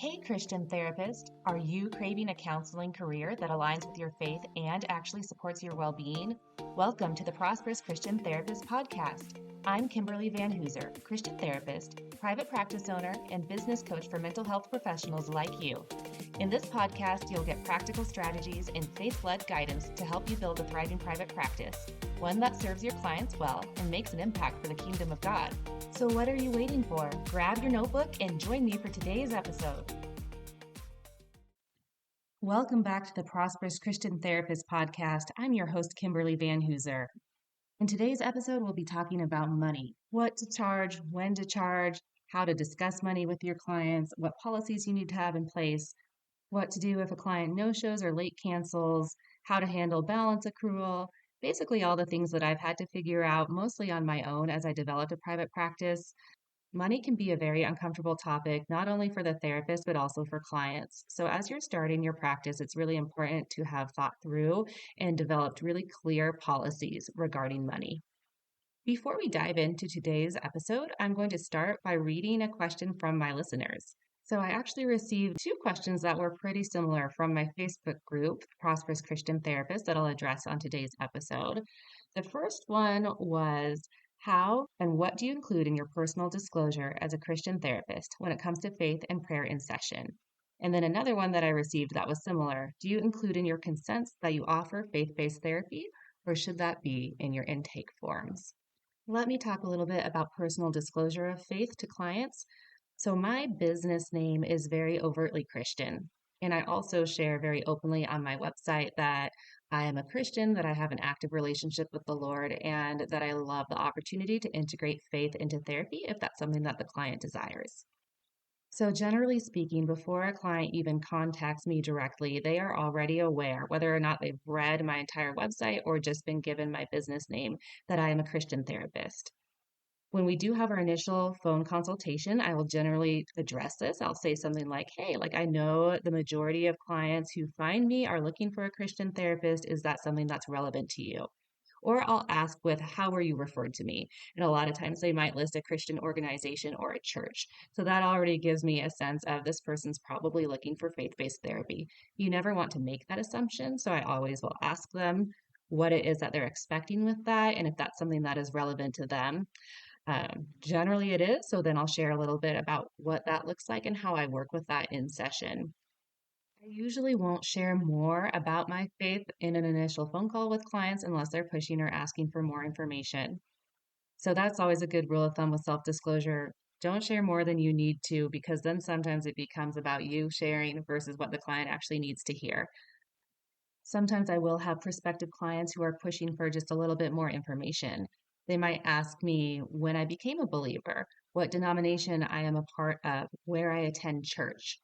Hey, Christian therapist, are you craving a counseling career that aligns with your faith and actually supports your well being? Welcome to the Prosperous Christian Therapist Podcast. I'm Kimberly Vanhooser, Christian therapist, private practice owner, and business coach for mental health professionals like you. In this podcast, you'll get practical strategies and faith led guidance to help you build a thriving private practice, one that serves your clients well and makes an impact for the kingdom of God. So, what are you waiting for? Grab your notebook and join me for today's episode. Welcome back to the Prosperous Christian Therapist Podcast. I'm your host, Kimberly Vanhooser. In today's episode, we'll be talking about money, what to charge, when to charge, how to discuss money with your clients, what policies you need to have in place, what to do if a client no-shows or late cancels, how to handle balance accrual, basically all the things that I've had to figure out mostly on my own as I developed a private practice. Money can be a very uncomfortable topic, not only for the therapist, but also for clients. So, as you're starting your practice, it's really important to have thought through and developed really clear policies regarding money. Before we dive into today's episode, I'm going to start by reading a question from my listeners. So, I actually received two questions that were pretty similar from my Facebook group, Prosperous Christian Therapist, that I'll address on today's episode. The first one was, how and what do you include in your personal disclosure as a Christian therapist when it comes to faith and prayer in session? And then another one that I received that was similar. Do you include in your consents that you offer faith-based therapy, or should that be in your intake forms? Let me talk a little bit about personal disclosure of faith to clients. So, my business name is very overtly Christian. And I also share very openly on my website that I am a Christian, that I have an active relationship with the Lord, and that I love the opportunity to integrate faith into therapy if that's something that the client desires. So, generally speaking, before a client even contacts me directly, they are already aware, whether or not they've read my entire website or just been given my business name, that I am a Christian therapist. When we do have our initial phone consultation, I will generally address this. I'll say something like, hey, I know the majority of clients who find me are looking for a Christian therapist. Is that something that's relevant to you? Or I'll ask with, how were you referred to me? And a lot of times they might list a Christian organization or a church. So that already gives me a sense of this person's probably looking for faith-based therapy. You never want to make that assumption. So I always will ask them what it is that they're expecting with that, and if that's something that is relevant to them. Generally it is. So then I'll share a little bit about what that looks like and how I work with that in session. I usually won't share more about my faith in an initial phone call with clients unless they're pushing or asking for more information. So that's always a good rule of thumb with self-disclosure. Don't share more than you need to, because then sometimes it becomes about you sharing versus what the client actually needs to hear. Sometimes I will have prospective clients who are pushing for just a little bit more information. They might ask me when I became a believer, what denomination I am a part of, where I attend church.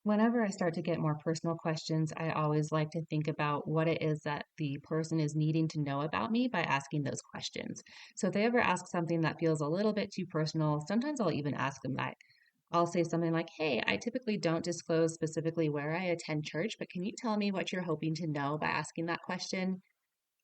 Whenever I start to get more personal questions, I always like to think about what it is that the person is needing to know about me by asking those questions. So if they ever ask something that feels a little bit too personal, sometimes I'll even ask them that. I'll say something like, hey, I typically don't disclose specifically where I attend church, but can you tell me what you're hoping to know by asking that question?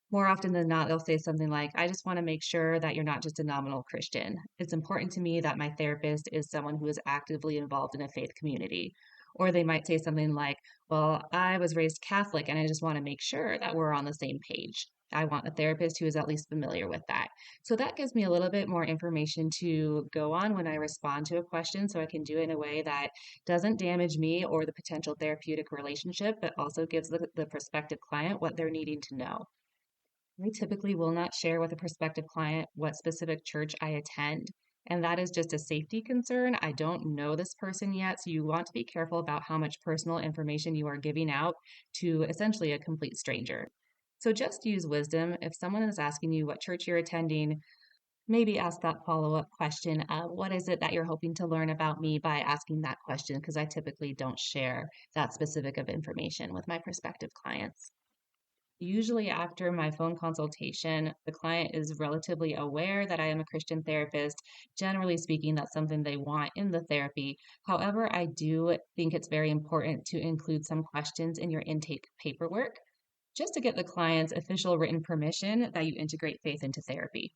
More often than not, they'll say something like, I just want to make sure that you're not just a nominal Christian. It's important to me that my therapist is someone who is actively involved in a faith community. Or they might say something like, well, I was raised Catholic and I just want to make sure that we're on the same page. I want a therapist who is at least familiar with that. So that gives me a little bit more information to go on when I respond to a question, so I can do it in a way that doesn't damage me or the potential therapeutic relationship, but also gives the prospective client what they're needing to know. I typically will not share with a prospective client what specific church I attend, and that is just a safety concern. I don't know this person yet, so you want to be careful about how much personal information you are giving out to essentially a complete stranger. So just use wisdom. If someone is asking you what church you're attending, maybe ask that follow-up question of, what is it that you're hoping to learn about me, by asking that question, because I typically don't share that specific of information with my prospective clients. Usually after my phone consultation, the client is relatively aware that I am a Christian therapist. Generally speaking, that's something they want in the therapy. However, I do think it's very important to include some questions in your intake paperwork just to get the client's official written permission that you integrate faith into therapy.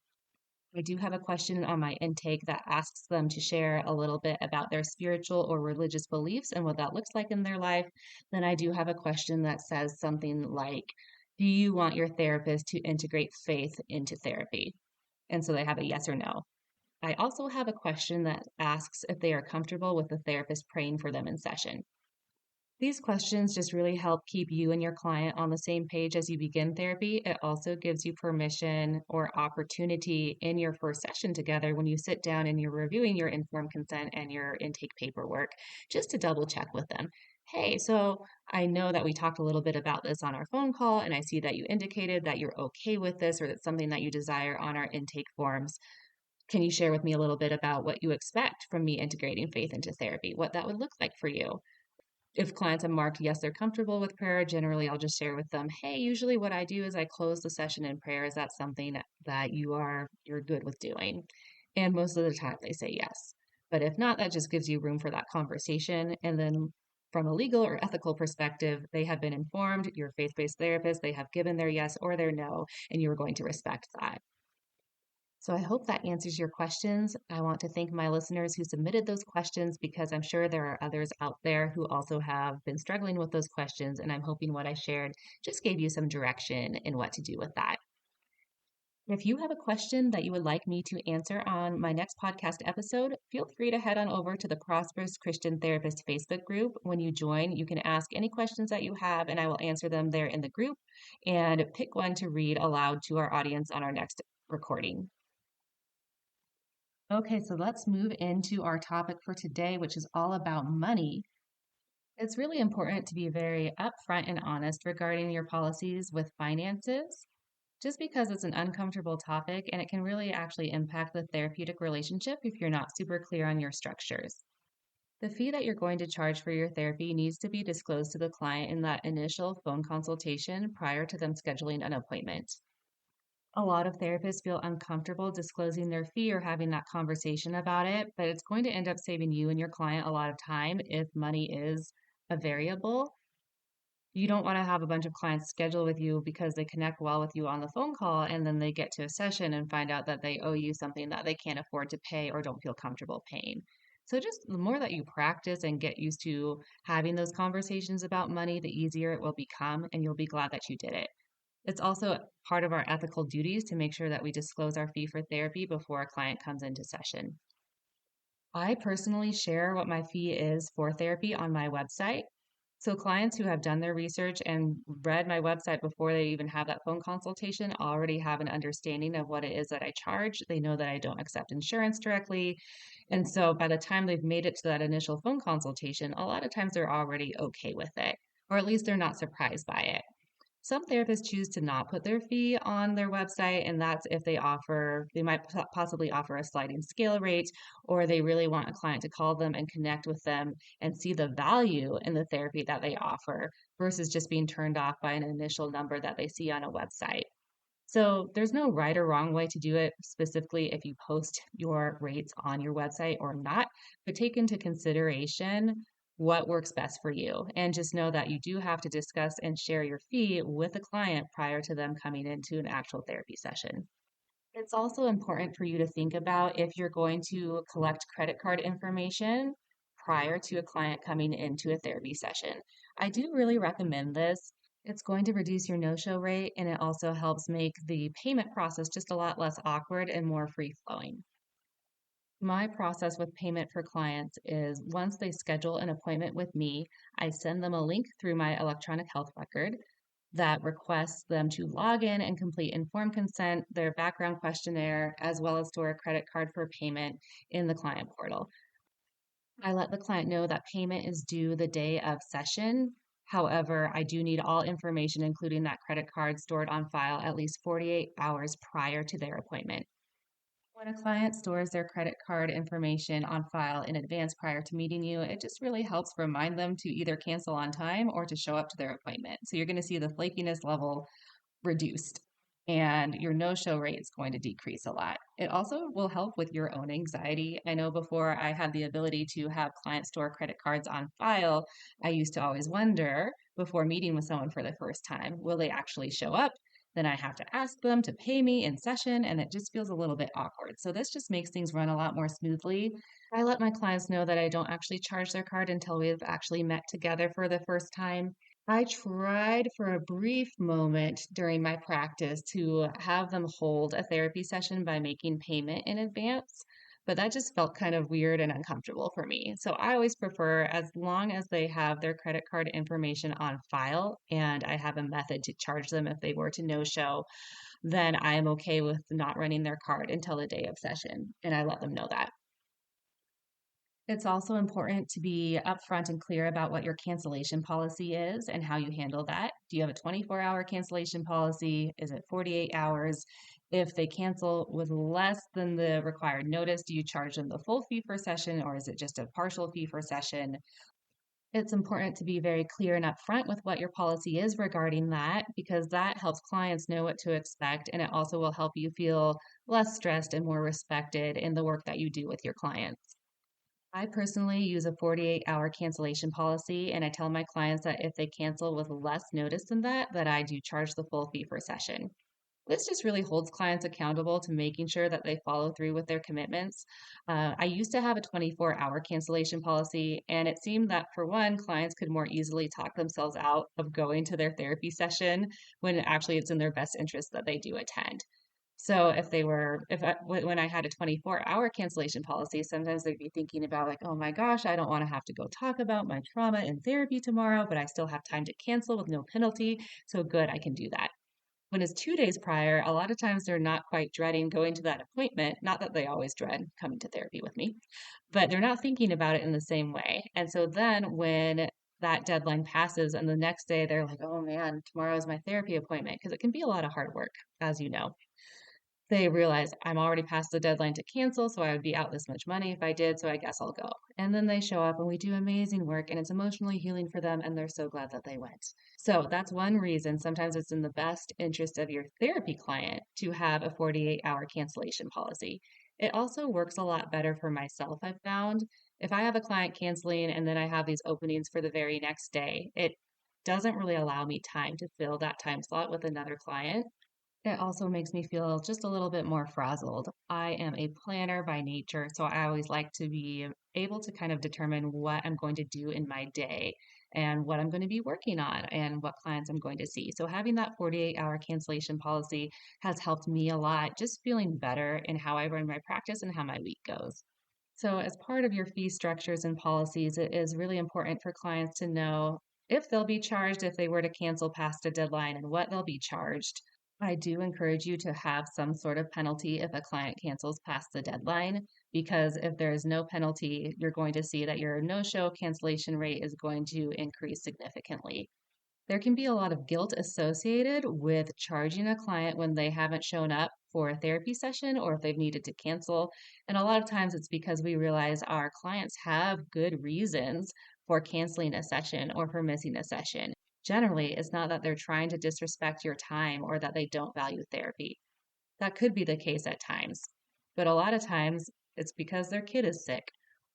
I do have a question on my intake that asks them to share a little bit about their spiritual or religious beliefs and what that looks like in their life. Then I do have a question that says something like, do you want your therapist to integrate faith into therapy? And so they have a yes or no. I also have a question that asks if they are comfortable with the therapist praying for them in session. These questions just really help keep you and your client on the same page as you begin therapy. It also gives you permission or opportunity in your first session together when you sit down and you're reviewing your informed consent and your intake paperwork, just to double check with them. Hey, so I know that we talked a little bit about this on our phone call, and I see that you indicated that you're okay with this or that's something that you desire on our intake forms. Can you share with me a little bit about what you expect from me integrating faith into therapy, what that would look like for you? If clients have marked yes, they're comfortable with prayer, generally I'll just share with them, hey, usually what I do is I close the session in prayer. Is that something that you're good with doing? And most of the time they say yes. But if not, that just gives you room for that conversation. And then from a legal or ethical perspective, they have been informed, you're a faith-based therapist, they have given their yes or their no, and you're going to respect that. So I hope that answers your questions. I want to thank my listeners who submitted those questions because I'm sure there are others out there who also have been struggling with those questions. And I'm hoping what I shared just gave you some direction in what to do with that. If you have a question that you would like me to answer on my next podcast episode, feel free to head on over to the Prosperous Christian Therapist Facebook group. When you join, you can ask any questions that you have, and I will answer them there in the group and pick one to read aloud to our audience on our next recording. Okay, so let's move into our topic for today, which is all about money. It's really important to be very upfront and honest regarding your policies with finances, just because it's an uncomfortable topic and it can really actually impact the therapeutic relationship if you're not super clear on your structures. The fee that you're going to charge for your therapy needs to be disclosed to the client in that initial phone consultation prior to them scheduling an appointment. A lot of therapists feel uncomfortable disclosing their fee or having that conversation about it, but it's going to end up saving you and your client a lot of time if money is a variable. You don't want to have a bunch of clients schedule with you because they connect well with you on the phone call and then they get to a session and find out that they owe you something that they can't afford to pay or don't feel comfortable paying. So just the more that you practice and get used to having those conversations about money, the easier it will become, and you'll be glad that you did it. It's also part of our ethical duties to make sure that we disclose our fee for therapy before a client comes into session. I personally share what my fee is for therapy on my website. So clients who have done their research and read my website before they even have that phone consultation already have an understanding of what it is that I charge. They know that I don't accept insurance directly. And so by the time they've made it to that initial phone consultation, a lot of times they're already okay with it, or at least they're not surprised by it. Some therapists choose to not put their fee on their website, and that's if they might possibly offer a sliding scale rate, or they really want a client to call them and connect with them and see the value in the therapy that they offer versus just being turned off by an initial number that they see on a website. So there's no right or wrong way to do it, specifically if you post your rates on your website or not, but take into consideration what works best for you. And just know that you do have to discuss and share your fee with the client prior to them coming into an actual therapy session. It's also important for you to think about if you're going to collect credit card information prior to a client coming into a therapy session. I do really recommend this. It's going to reduce your no-show rate and it also helps make the payment process just a lot less awkward and more free-flowing. My process with payment for clients is once they schedule an appointment with me, I send them a link through my electronic health record that requests them to log in and complete informed consent, their background questionnaire, as well as store a credit card for payment in the client portal. I let the client know that payment is due the day of session. However, I do need all information, including that credit card, stored on file at least 48 hours prior to their appointment. When a client stores their credit card information on file in advance prior to meeting you, it just really helps remind them to either cancel on time or to show up to their appointment. So you're going to see the flakiness level reduced and your no-show rate is going to decrease a lot. It also will help with your own anxiety. I know before I had the ability to have clients store credit cards on file, I used to always wonder before meeting with someone for the first time, will they actually show up? Then I have to ask them to pay me in session, and it just feels a little bit awkward. So this just makes things run a lot more smoothly. I let my clients know that I don't actually charge their card until we've actually met together for the first time. I tried for a brief moment during my practice to have them hold a therapy session by making payment in advance, but that just felt kind of weird and uncomfortable for me. So I always prefer, as long as they have their credit card information on file and I have a method to charge them if they were to no show, then I am okay with not running their card until the day of session. And I let them know that. It's also important to be upfront and clear about what your cancellation policy is and how you handle that. Do you have a 24-hour cancellation policy? Is it 48 hours? If they cancel with less than the required notice, do you charge them the full fee for session or is it just a partial fee for session? It's important to be very clear and upfront with what your policy is regarding that because that helps clients know what to expect and it also will help you feel less stressed and more respected in the work that you do with your clients. I personally use a 48-hour cancellation policy, and I tell my clients that if they cancel with less notice than that, that I do charge the full fee for session. This just really holds clients accountable to making sure that they follow through with their commitments. I used to have a 24-hour cancellation policy, and it seemed that for one, clients could more easily talk themselves out of going to their therapy session when actually it's in their best interest that they do attend. So when I had a 24-hour cancellation policy, sometimes they'd be thinking about like, oh my gosh, I don't want to have to go talk about my trauma in therapy tomorrow, but I still have time to cancel with no penalty. So good, I can do that. When it's 2 days prior, a lot of times they're not quite dreading going to that appointment. Not that they always dread coming to therapy with me, but they're not thinking about it in the same way. And so then when that deadline passes and the next day they're like, oh man, tomorrow is my therapy appointment, because it can be a lot of hard work, as you know. They realize I'm already past the deadline to cancel, so I would be out this much money if I did, so I guess I'll go. And then they show up and we do amazing work and it's emotionally healing for them and they're so glad that they went. So that's one reason sometimes it's in the best interest of your therapy client to have a 48-hour cancellation policy. It also works a lot better for myself, I've found. If I have a client canceling and then I have these openings for the very next day, it doesn't really allow me time to fill that time slot with another client. It also makes me feel just a little bit more frazzled. I am a planner by nature, so I always like to be able to kind of determine what I'm going to do in my day and what I'm going to be working on and what clients I'm going to see. So having that 48-hour cancellation policy has helped me a lot, just feeling better in how I run my practice and how my week goes. So, as part of your fee structures and policies, it is really important for clients to know if they'll be charged if they were to cancel past a deadline and what they'll be charged. I do encourage you to have some sort of penalty if a client cancels past the deadline, because if there is no penalty, you're going to see that your no show cancellation rate is going to increase significantly. There can be a lot of guilt associated with charging a client when they haven't shown up for a therapy session or if they've needed to cancel. And a lot of times it's because we realize our clients have good reasons for canceling a session or for missing a session. Generally, it's not that they're trying to disrespect your time or that they don't value therapy. That could be the case at times. But a lot of times it's because their kid is sick,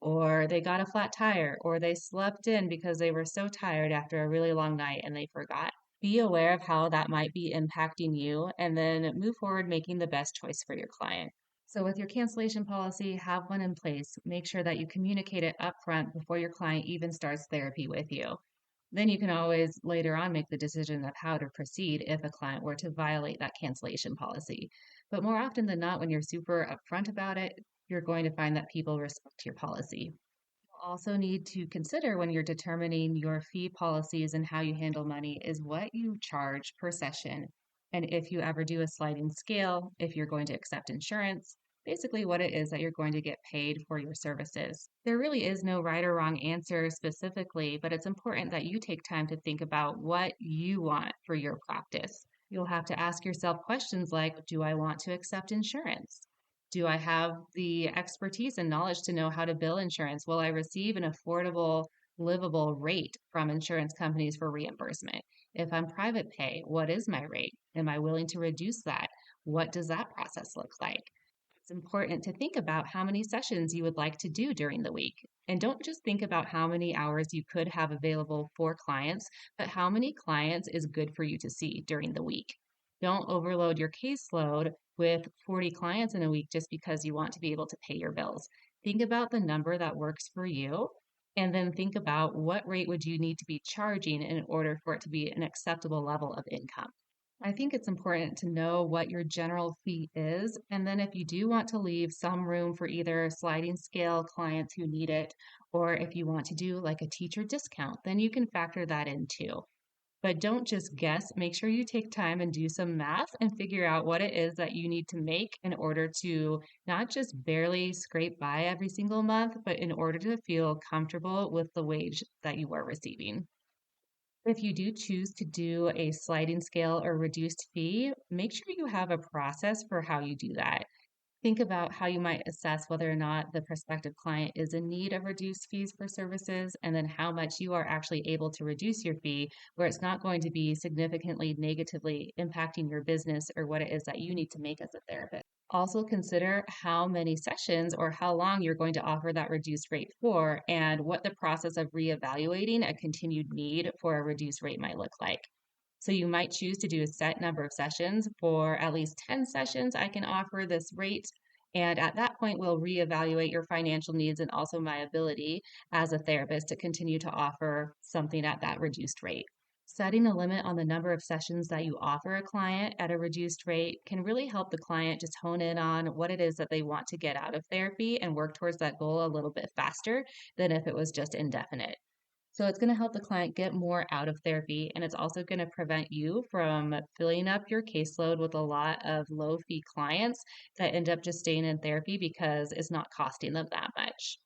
or they got a flat tire, or they slept in because they were so tired after a really long night and they forgot. Be aware of how that might be impacting you and then move forward making the best choice for your client. So, with your cancellation policy, have one in place. Make sure that you communicate it upfront before your client even starts therapy with you. Then you can always later on make the decision of how to proceed if a client were to violate that cancellation policy. But more often than not, when you're super upfront about it, you're going to find that people respect your policy. You'll also need to consider when you're determining your fee policies and how you handle money is what you charge per session. And if you ever do a sliding scale, if you're going to accept insurance, basically what it is that you're going to get paid for your services. There really is no right or wrong answer specifically, but it's important that you take time to think about what you want for your practice. You'll have to ask yourself questions like, do I want to accept insurance? Do I have the expertise and knowledge to know how to bill insurance? Will I receive an affordable, livable rate from insurance companies for reimbursement? If I'm private pay, what is my rate? Am I willing to reduce that? What does that process look like? It's important to think about how many sessions you would like to do during the week. And don't just think about how many hours you could have available for clients, but how many clients is good for you to see during the week. Don't overload your caseload with 40 clients in a week just because you want to be able to pay your bills. Think about the number that works for you, and then think about what rate would you need to be charging in order for it to be an acceptable level of income. I think it's important to know what your general fee is. And then if you do want to leave some room for either sliding scale clients who need it, or if you want to do like a teacher discount, then you can factor that in too. But don't just guess. Make sure you take time and do some math and figure out what it is that you need to make in order to not just barely scrape by every single month, but in order to feel comfortable with the wage that you are receiving. If you do choose to do a sliding scale or reduced fee, make sure you have a process for how you do that. Think about how you might assess whether or not the prospective client is in need of reduced fees for services, and then how much you are actually able to reduce your fee where it's not going to be significantly negatively impacting your business or what it is that you need to make as a therapist. Also consider how many sessions or how long you're going to offer that reduced rate for and what the process of reevaluating a continued need for a reduced rate might look like. So you might choose to do a set number of sessions. For at least 10 sessions, I can offer this rate. And at that point, we'll reevaluate your financial needs and also my ability as a therapist to continue to offer something at that reduced rate. Setting a limit on the number of sessions that you offer a client at a reduced rate can really help the client just hone in on what it is that they want to get out of therapy and work towards that goal a little bit faster than if it was just indefinite. So it's going to help the client get more out of therapy, and it's also going to prevent you from filling up your caseload with a lot of low fee clients that end up just staying in therapy because it's not costing them that much.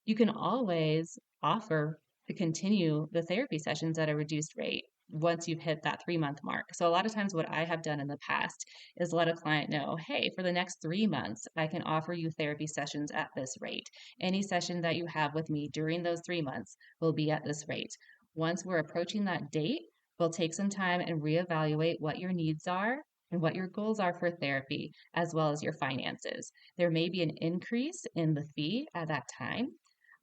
You can always offer to continue the therapy sessions at a reduced rate once you've hit that 3 month mark. So, a lot of times, what I have done in the past is let a client know, hey, for the next 3 months, I can offer you therapy sessions at this rate. Any session that you have with me during those 3 months will be at this rate. Once we're approaching that date, we'll take some time and reevaluate what your needs are and what your goals are for therapy, as well as your finances. There may be an increase in the fee at that time.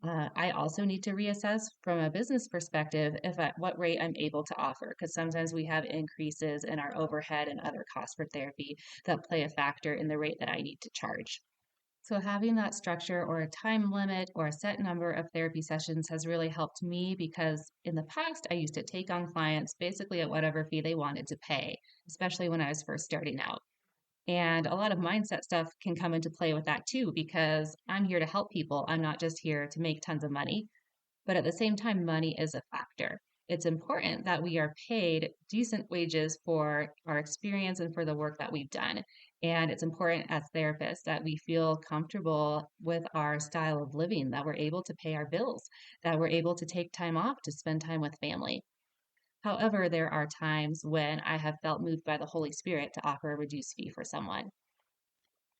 I also need to reassess from a business perspective if at what rate I'm able to offer, because sometimes we have increases in our overhead and other costs for therapy that play a factor in the rate that I need to charge. So, having that structure or a time limit or a set number of therapy sessions has really helped me because in the past, I used to take on clients basically at whatever fee they wanted to pay, especially when I was first starting out. And a lot of mindset stuff can come into play with that too, because I'm here to help people. I'm not just here to make tons of money. But at the same time, money is a factor. It's important that we are paid decent wages for our experience and for the work that we've done. And it's important as therapists that we feel comfortable with our style of living, that we're able to pay our bills, that we're able to take time off to spend time with family. However, there are times when I have felt moved by the Holy Spirit to offer a reduced fee for someone.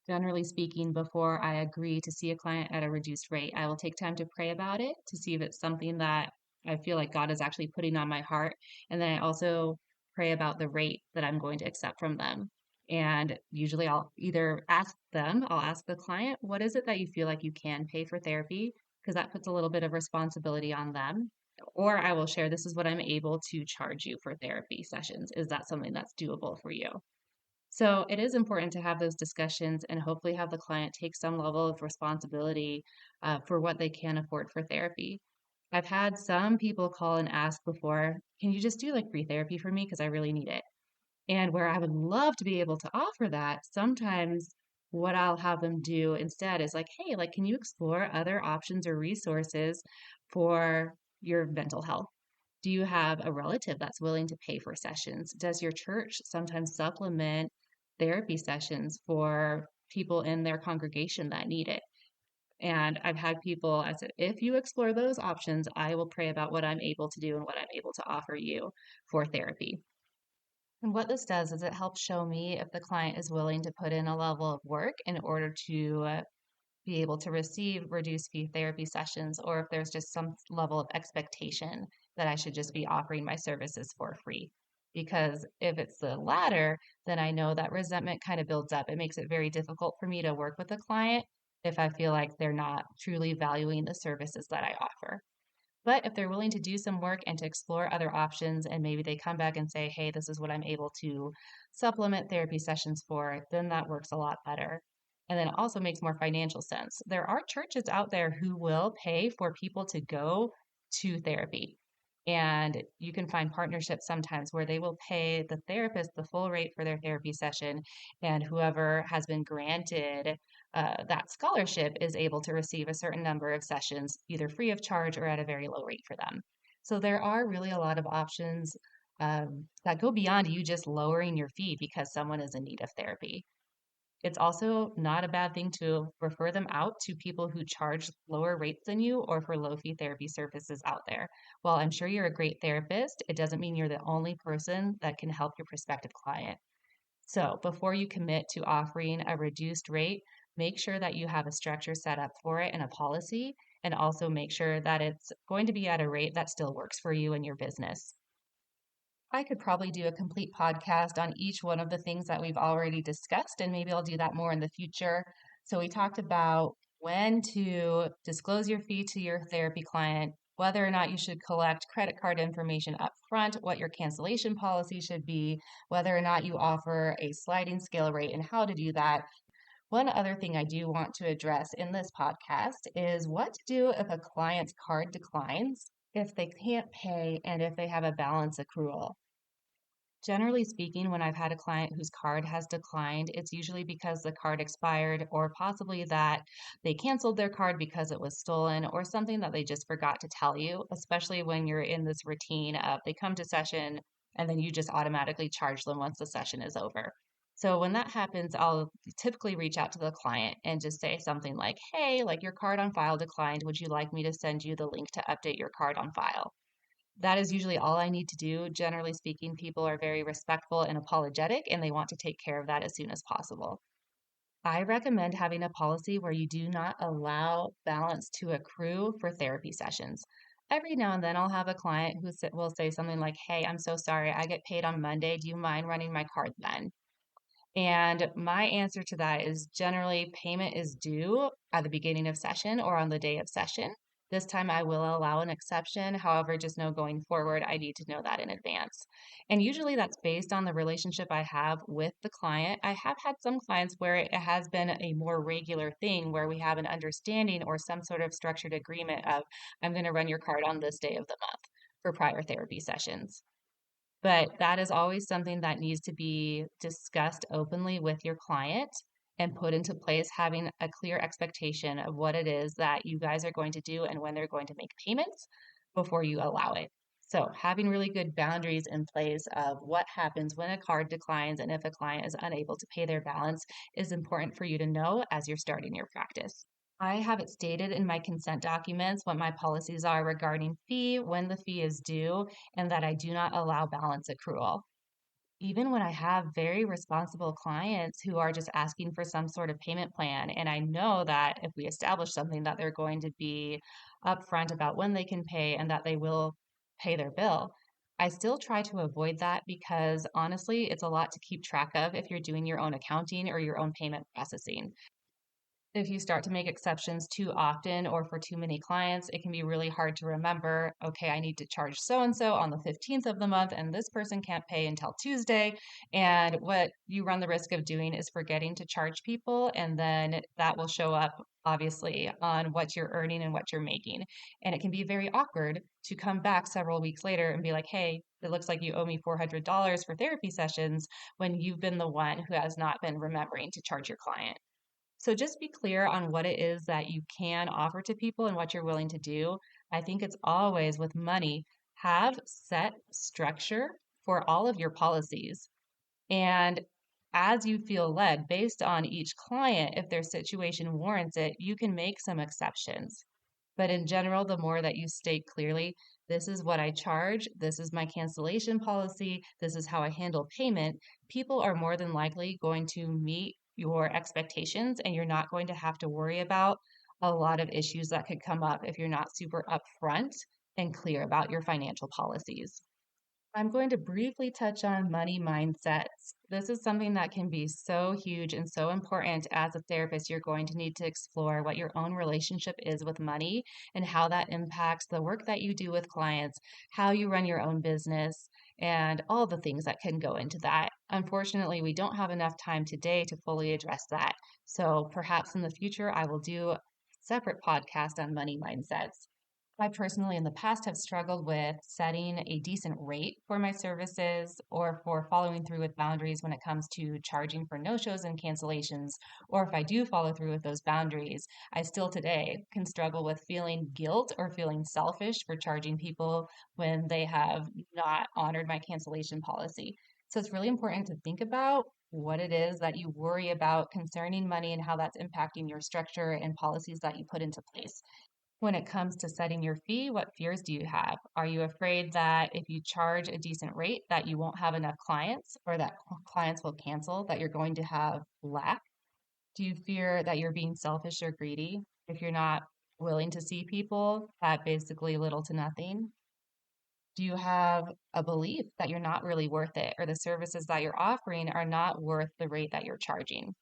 Generally speaking, before I agree to see a client at a reduced rate, I will take time to pray about it to see if it's something that I feel like God is actually putting on my heart. And then I also pray about the rate that I'm going to accept from them. And usually I'll either ask them, I'll ask the client, what is it that you feel like you can pay for therapy? Because that puts a little bit of responsibility on them. Or I will share, this is what I'm able to charge you for therapy sessions. Is that something that's doable for you? So it is important to have those discussions and hopefully have the client take some level of responsibility for what they can afford for therapy. I've had some people call and ask before, can you just do like free therapy for me? Because I really need it. And where I would love to be able to offer that, sometimes what I'll have them do instead is like, hey, like, can you explore other options or resources for your mental health? Do you have a relative that's willing to pay for sessions? Does your church sometimes supplement therapy sessions for people in their congregation that need it? And I've had people, I said, if you explore those options, I will pray about what I'm able to do and what I'm able to offer you for therapy. And what this does is it helps show me if the client is willing to put in a level of work in order to be able to receive reduced fee therapy sessions, or if there's just some level of expectation that I should just be offering my services for free. Because if it's the latter, then I know that resentment kind of builds up. It makes it very difficult for me to work with a client if I feel like they're not truly valuing the services that I offer. But if they're willing to do some work and to explore other options, and maybe they come back and say, hey, this is what I'm able to supplement therapy sessions for, then that works a lot better. And then it also makes more financial sense. There are churches out there who will pay for people to go to therapy. And you can find partnerships sometimes where they will pay the therapist the full rate for their therapy session, and whoever has been granted that scholarship is able to receive a certain number of sessions, either free of charge or at a very low rate for them. So there are really a lot of options that go beyond you just lowering your fee because someone is in need of therapy. It's also not a bad thing to refer them out to people who charge lower rates than you or for low fee therapy services out there. While I'm sure you're a great therapist, it doesn't mean you're the only person that can help your prospective client. So before you commit to offering a reduced rate, make sure that you have a structure set up for it and a policy, and also make sure that it's going to be at a rate that still works for you and your business. I could probably do a complete podcast on each one of the things that we've already discussed, and maybe I'll do that more in the future. So, we talked about when to disclose your fee to your therapy client, whether or not you should collect credit card information up front, what your cancellation policy should be, whether or not you offer a sliding scale rate, and how to do that. One other thing I do want to address in this podcast is what to do if a client's card declines, if they can't pay, and if they have a balance accrual. Generally speaking, when I've had a client whose card has declined, it's usually because the card expired or possibly that they canceled their card because it was stolen or something that they just forgot to tell you, especially when you're in this routine of they come to session and then you just automatically charge them once the session is over. So when that happens, I'll typically reach out to the client and just say something like, hey, like your card on file declined. Would you like me to send you the link to update your card on file? That is usually all I need to do. Generally speaking, people are very respectful and apologetic, and they want to take care of that as soon as possible. I recommend having a policy where you do not allow balance to accrue for therapy sessions. Every now and then, I'll have a client who will say something like, hey, I'm so sorry, I get paid on Monday. Do you mind running my card then? And my answer to that is generally payment is due at the beginning of session or on the day of session. This time I will allow an exception. However, just know going forward, I need to know that in advance. And usually that's based on the relationship I have with the client. I have had some clients where it has been a more regular thing where we have an understanding or some sort of structured agreement of, I'm going to run your card on this day of the month for prior therapy sessions. But that is always something that needs to be discussed openly with your client and put into place, having a clear expectation of what it is that you guys are going to do and when they're going to make payments before you allow it. So, having really good boundaries in place of what happens when a card declines and if a client is unable to pay their balance is important for you to know as you're starting your practice. I have it stated in my consent documents what my policies are regarding fee, when the fee is due, and that I do not allow balance accrual. Even when I have very responsible clients who are just asking for some sort of payment plan, and I know that if we establish something that they're going to be upfront about when they can pay and that they will pay their bill, I still try to avoid that because honestly, it's a lot to keep track of if you're doing your own accounting or your own payment processing. If you start to make exceptions too often or for too many clients, it can be really hard to remember, okay, I need to charge so and so on the 15th of the month, and this person can't pay until Tuesday. And what you run the risk of doing is forgetting to charge people, and then that will show up obviously on what you're earning and what you're making. And it can be very awkward to come back several weeks later and be like, hey, it looks like you owe me $400 for therapy sessions when you've been the one who has not been remembering to charge your client. So just be clear on what it is that you can offer to people and what you're willing to do. I think it's always with money, have set structure for all of your policies. And as you feel led, based on each client, if their situation warrants it, you can make some exceptions. But in general, the more that you state clearly, this is what I charge, this is my cancellation policy, this is how I handle payment, people are more than likely going to meet your expectations and you're not going to have to worry about a lot of issues that could come up if you're not super upfront and clear about your financial policies. I'm going to briefly touch on money mindsets. This is something that can be so huge and so important as a therapist. You're going to need to explore what your own relationship is with money and how that impacts the work that you do with clients, how you run your own business, and all the things that can go into that. Unfortunately, we don't have enough time today to fully address that. So perhaps in the future, I will do a separate podcast on money mindsets. I personally, in the past, have struggled with setting a decent rate for my services or for following through with boundaries when it comes to charging for no shows and cancellations. Or if I do follow through with those boundaries, I still today can struggle with feeling guilt or feeling selfish for charging people when they have not honored my cancellation policy. So it's really important to think about what it is that you worry about concerning money and how that's impacting your structure and policies that you put into place. When it comes to setting your fee, what fears do you have? Are you afraid that if you charge a decent rate that you won't have enough clients or that clients will cancel, that you're going to have lack? Do you fear that you're being selfish or greedy if you're not willing to see people at basically little to nothing? Do you have a belief that you're not really worth it or the services that you're offering are not worth the rate that you're charging?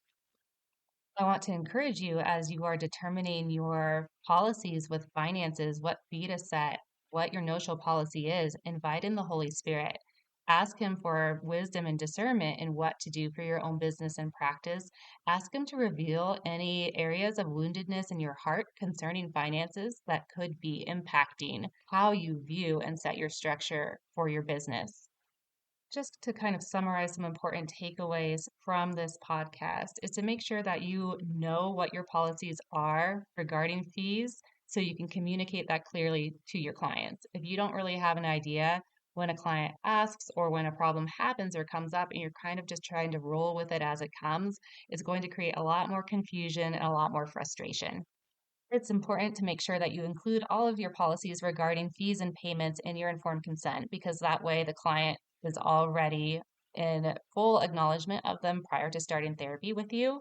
I want to encourage you as you are determining your policies with finances, what fee to set, what your no-show policy is. Invite in the Holy Spirit. Ask Him for wisdom and discernment in what to do for your own business and practice. Ask Him to reveal any areas of woundedness in your heart concerning finances that could be impacting how you view and set your structure for your business. Just to kind of summarize some important takeaways from this podcast is to make sure that you know what your policies are regarding fees so you can communicate that clearly to your clients. If you don't really have an idea when a client asks or when a problem happens or comes up and you're kind of just trying to roll with it as it comes, it's going to create a lot more confusion and a lot more frustration. It's important to make sure that you include all of your policies regarding fees and payments in your informed consent because that way the client is already in full acknowledgement of them prior to starting therapy with you.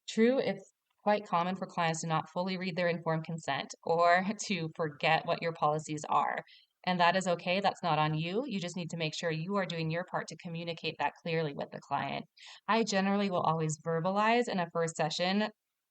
True, it's quite common for clients to not fully read their informed consent or to forget what your policies are. And that is okay. That's not on you. You just need to make sure you are doing your part to communicate that clearly with the client. I generally will always verbalize in a first session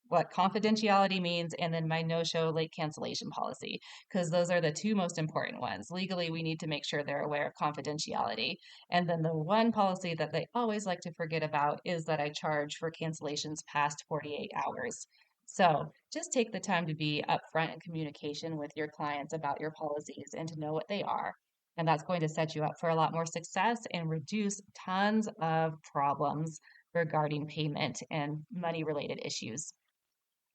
what confidentiality means and then my no-show late cancellation policy, because those are the two most important ones. Legally, we need to make sure they're aware of confidentiality. And then the one policy that they always like to forget about is that I charge for cancellations past 48 hours. So just take the time to be upfront in communication with your clients about your policies and to know what they are. And that's going to set you up for a lot more success and reduce tons of problems regarding payment and money related issues.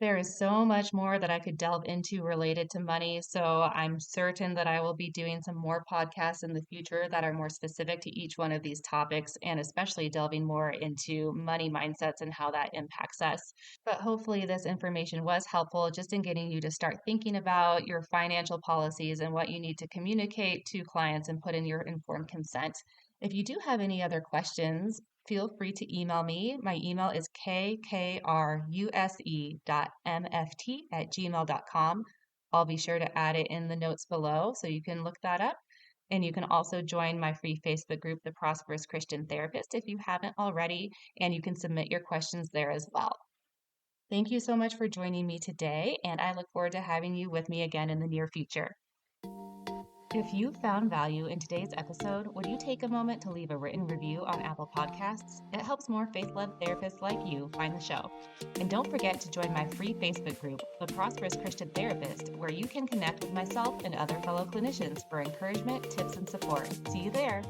There is so much more that I could delve into related to money, so I'm certain that I will be doing some more podcasts in the future that are more specific to each one of these topics and especially delving more into money mindsets and how that impacts us. But hopefully, this information was helpful just in getting you to start thinking about your financial policies and what you need to communicate to clients and put in your informed consent. If you do have any other questions, feel free to email me. My email is kkruse.mft@gmail.com. I'll be sure to add it in the notes below so you can look that up. And you can also join my free Facebook group, The Prosperous Christian Therapist, if you haven't already, and you can submit your questions there as well. Thank you so much for joining me today, and I look forward to having you with me again in the near future. If you found value in today's episode, would you take a moment to leave a written review on Apple Podcasts? It helps more faith-led therapists like you find the show. And don't forget to join my free Facebook group, The Prosperous Christian Therapist, where you can connect with myself and other fellow clinicians for encouragement, tips, and support. See you there.